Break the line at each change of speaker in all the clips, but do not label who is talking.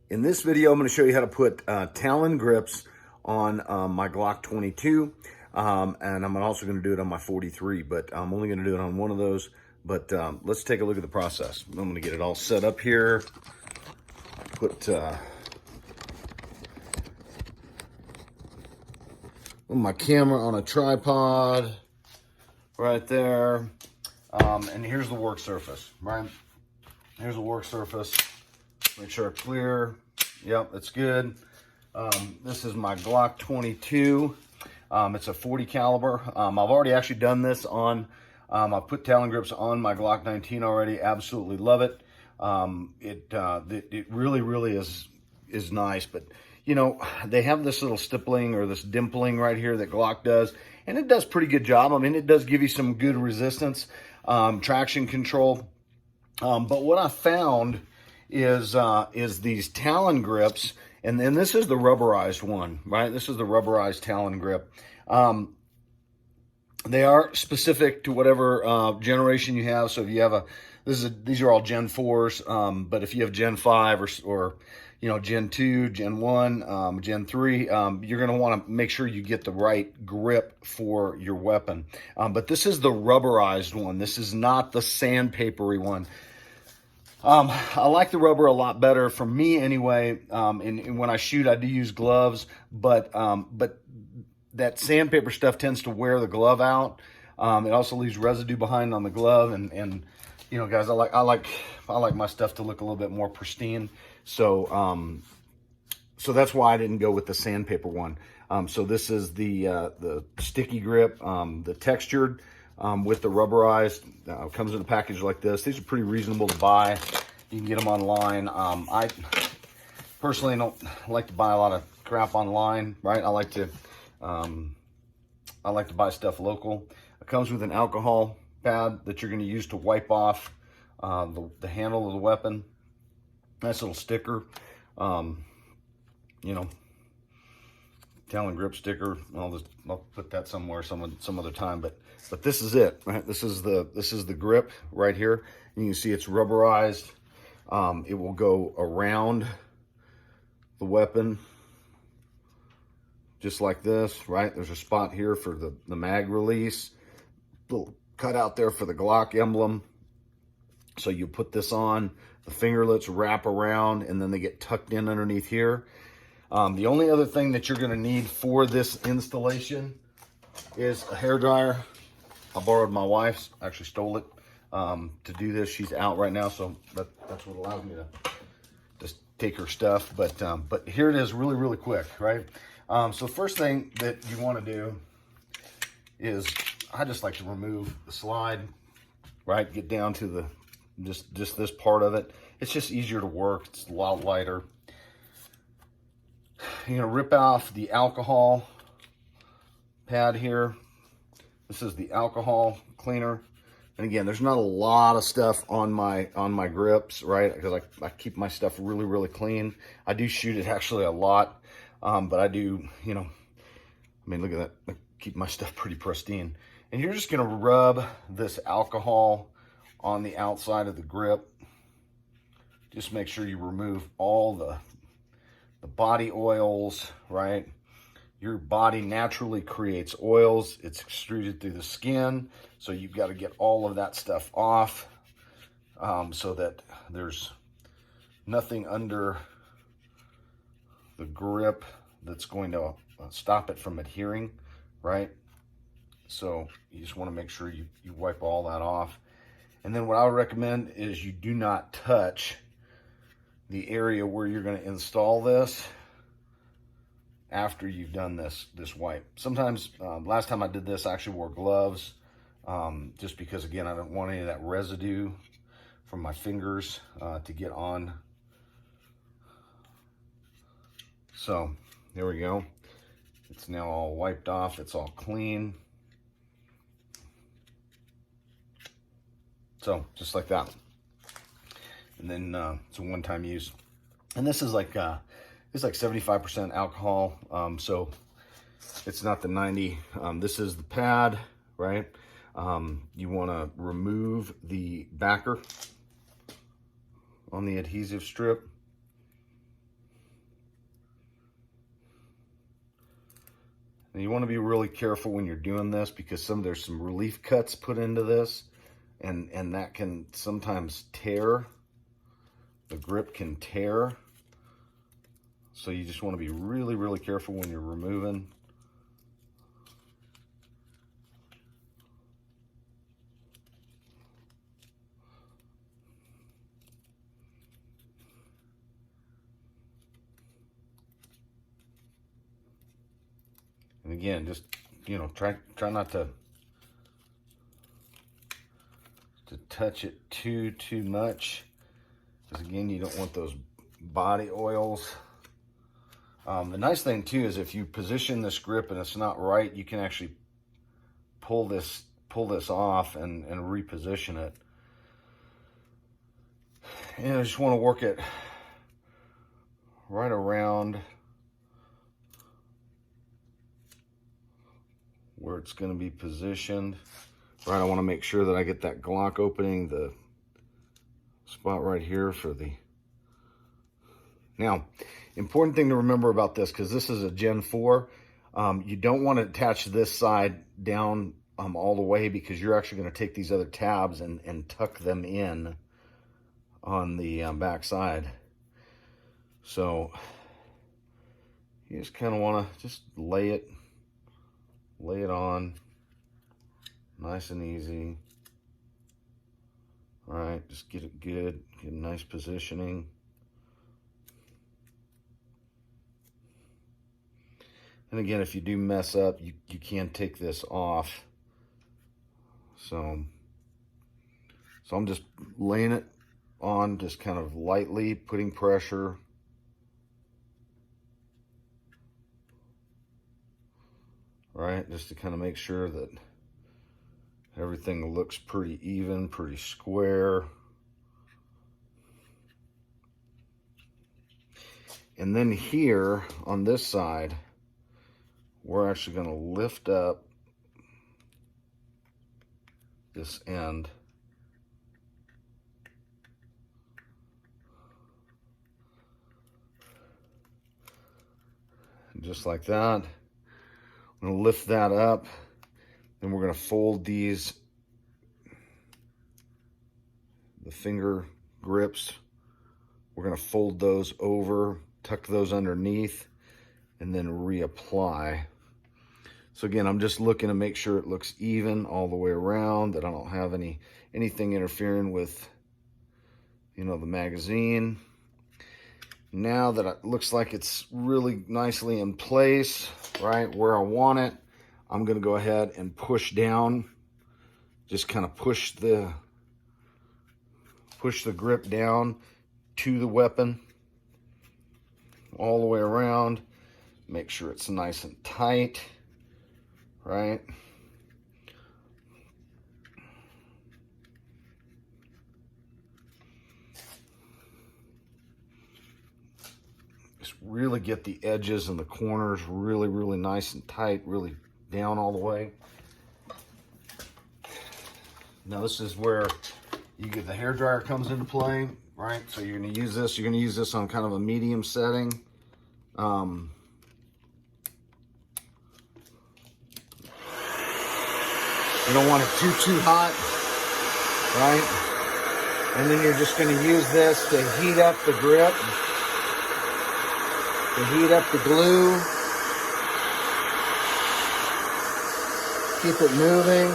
In this video, I'm going to show you how to put Talon grips on my Glock 22, and I'm also going to do it on my 43, but I'm only going to do it on one of those. But let's take a look at the process. I'm going to get it all set up here. Put my camera on a tripod right there, and here's the work surface, right? Here's the work surface. Make sure it's clear. Yep, it's good. This is my Glock 22. It's a 40 caliber. I've already actually done this on, I put Talon grips on my Glock 19 already. Absolutely love it. It really is nice. But you know, they have this little stippling or this dimpling right here that Glock does, and it does a pretty good job. I mean, it does give you some good resistance, traction control. But what I found is these Talon grips, and then this is the rubberized one, right? This is the rubberized Talon grip. They are specific to whatever generation you have. So if you have these are all Gen 4s, but if you have Gen 5 or you know, Gen 2, Gen 1, Gen 3, you're going to want to make sure you get the right grip for your weapon. But this is the rubberized one. This is not the sandpapery one. I like the rubber a lot better, for me anyway. And when I shoot, I do use gloves, but that sandpaper stuff tends to wear the glove out. It also leaves residue behind on the glove, and you know, guys, I like my stuff to look a little bit more pristine. So so that's why I didn't go with the sandpaper one. So this is the sticky grip, the textured. With the rubberized, comes in a package like this. These are pretty reasonable to buy. You can get them online. I personally don't like to buy a lot of crap online, right? I like to buy stuff local. It comes with an alcohol pad that you're going to use to wipe off the handle of the weapon. Nice little sticker. You know, Talon grip sticker. I'll put that somewhere some other time, but this is it, right? This is the grip right here, and you can see it's rubberized. It will go around the weapon just like this, right? There's a spot here for the mag release, little cut out there for the Glock emblem. So you put this on, the fingerlets wrap around, and then they get tucked in underneath here. The only other thing that you're going to need for this installation is a hairdryer. I borrowed my wife's, actually stole it to do this. She's out right now, so that's what allows me to just take her stuff. But here it is, really quick, right? So first thing that you want to do is, I just like to remove the slide, right? Get down to the just this part of it. It's just easier to work. It's a lot lighter. You're gonna rip off the alcohol pad here. This is the alcohol cleaner. And again, there's not a lot of stuff on my grips, right? Because I keep my stuff really clean. I do shoot it actually a lot, but I do, you know, I mean, look at that. I keep my stuff pretty pristine. And you're just gonna rub this alcohol on the outside of the grip. Just make sure you remove all the body oils, right? Your body naturally creates oils. It's extruded through the skin, so you've got to get all of that stuff off, so that there's nothing under the grip that's going to stop it from adhering, right? So you just want to make sure you wipe all that off. And then what I would recommend is you do not touch the area where you're going to install this after you've done this wipe. Sometimes, last time I did this, I actually wore gloves, just because, again, I don't want any of that residue from my fingers to get on. So there we go. It's now all wiped off. It's all clean. So just like that. And then it's a one-time use. And this is like it's like 75% alcohol, so it's not the 90. This is the pad, right? You want to remove the backer on the adhesive strip. And you want to be really careful when you're doing this because there's some relief cuts put into this, and that can sometimes tear. The grip can tear. So you just want to be really, really careful when you're removing. And again, just, you know, try not to touch it too much, because again, you don't want those body oils. The nice thing too is if you position this grip and it's not right, you can actually pull this off and reposition it. And I just want to work it right around where it's going to be positioned. Right, I want to make sure that I get that Glock opening, the spot right here for the... Now, important thing to remember about this, because this is a Gen 4, you don't want to attach this side down all the way, because you're actually going to take these other tabs and tuck them in on the back side. So you just kind of want to just lay it on nice and easy. All right, just get it good, get a nice positioning. And again, if you do mess up, you can take this off. So I'm just laying it on, just kind of lightly putting pressure. Right, just to kind of make sure that everything looks pretty even, pretty square. And then here on this side, we're actually going to lift up this end. Just like that. I'm going to lift that up. Then we're going to fold the finger grips. We're going to fold those over, tuck those underneath, and then reapply. So again, I'm just looking to make sure it looks even all the way around, that I don't have anything interfering with, you know, the magazine. Now that it looks like it's really nicely in place, right where I want it, I'm going to go ahead and push down, just kind of push the grip down to the weapon all the way around. Make sure it's nice and tight, right? Just really get the edges and the corners really, really nice and tight, really down all the way. Now this is where you get the hairdryer comes into play, right? So you're going to use this on kind of a medium setting. You don't want it too hot, right? And then you're just going to use this to heat up the grip, to heat up the glue, keep it moving.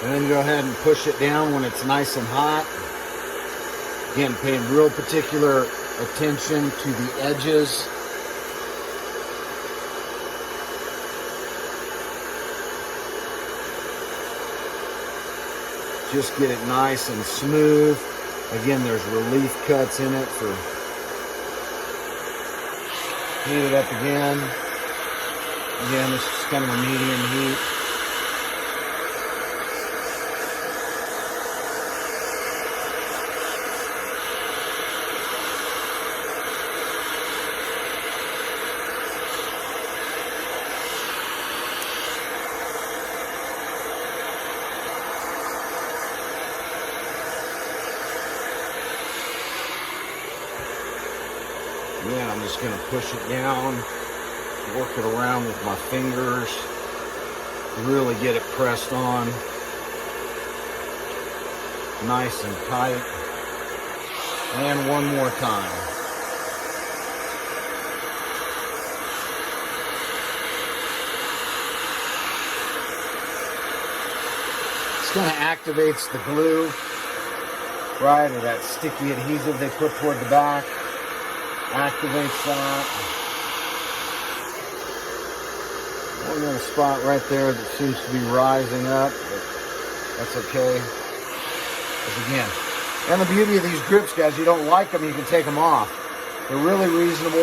And then go ahead and push it down when it's nice and hot. Again, paying real particular attention to the edges. Just get it nice and smooth. Again, there's relief cuts in it for heat it up again. Again, this is kind of a medium heat. Then I'm just gonna push it down, work it around with my fingers, really get it pressed on nice and tight. And one more time. This kind of activates the glue, right, or that sticky adhesive they put toward the back. Activates that. One little spot right there that seems to be rising up, but that's okay. Because again, and the beauty of these grips, guys, you don't like them, you can take them off. They're really reasonable.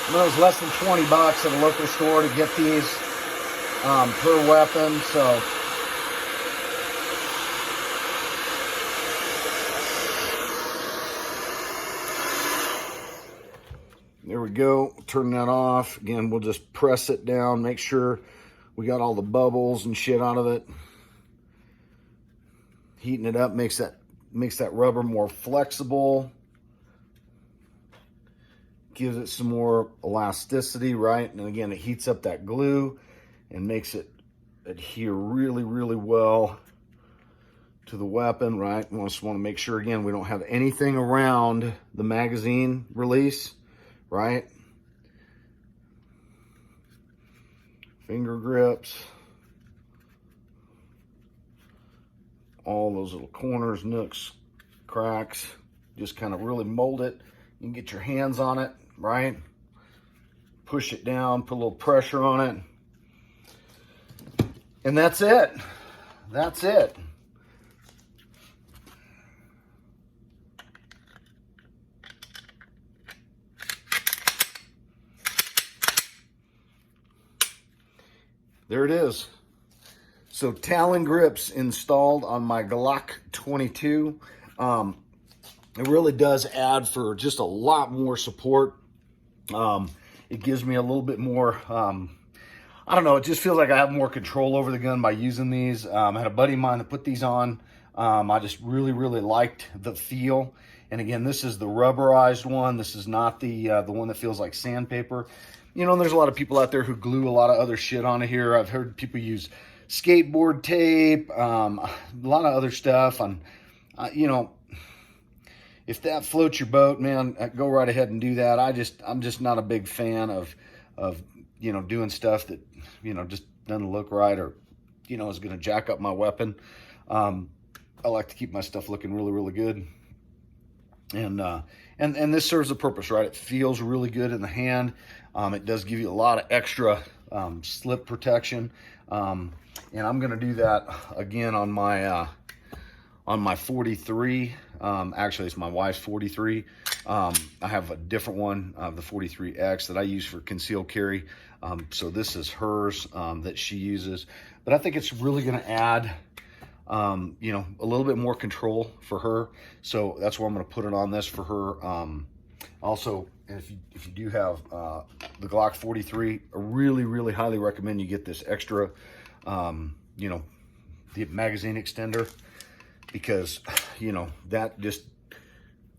It was less than 20 bucks at a local store to get these per weapon, so. There we go, turn that off. Again, we'll just press it down, make sure we got all the bubbles and shit out of it. Heating it up makes that rubber more flexible. Gives it some more elasticity, right? And again, it heats up that glue and makes it adhere really, really well to the weapon, right? We just want to make sure, again, we don't have anything around the magazine release, right? Finger grips. All those little corners, nooks, cracks. Just kind of really mold it. You can get your hands on it, right? Push it down, put a little pressure on it. And that's it. That's it. There it is. So Talon Grips installed on my Glock 22. It really does add for just a lot more support. It gives me a little bit more, I don't know, it just feels like I have more control over the gun by using these. I had a buddy of mine that put these on. I just really, really liked the feel. And again, this is the rubberized one. This is not the one that feels like sandpaper. You know, there's a lot of people out there who glue a lot of other shit onto here. I've heard people use skateboard tape, a lot of other stuff. And, you know, if that floats your boat, man, go right ahead and do that. I'm just not a big fan of, you know, doing stuff that, you know, just doesn't look right or, you know, is going to jack up my weapon. I like to keep my stuff looking really, really good. And this serves a purpose, right? It feels really good in the hand. It does give you a lot of extra slip protection. And I'm going to do that again on my 43. Actually, it's my wife's 43. I have a different one, the 43X, that I use for concealed carry. So this is hers that she uses. But I think it's really going to add, you know, a little bit more control for her. So that's where I'm going to put it on this for her. Also, if you do have the Glock 43, I really, really highly recommend you get this extra, you know, the magazine extender, because, you know, that just,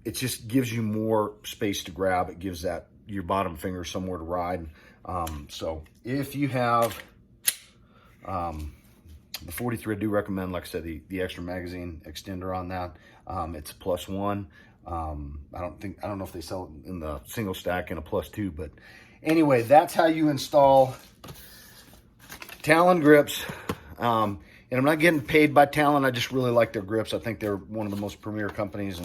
it just gives you more space to grab. It gives that your bottom finger somewhere to ride. So if you have the 43, I do recommend, like I said, the extra magazine extender on that. It's a +1. I don't know if they sell it in the single stack in a +2, but anyway, that's how you install Talon Grips. And I'm not getting paid by Talon. I just really like their grips. I think they're one of the most premier companies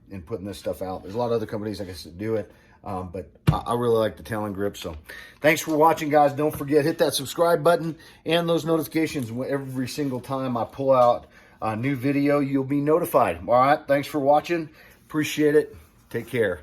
in putting this stuff out. There's a lot of other companies, I guess, that do it. But I really like the Talon Grips. So thanks for watching, guys. Don't forget, hit that subscribe button and those notifications. Every single time I pull out a new video, you'll be notified. All right, thanks for watching. Appreciate it. Take care.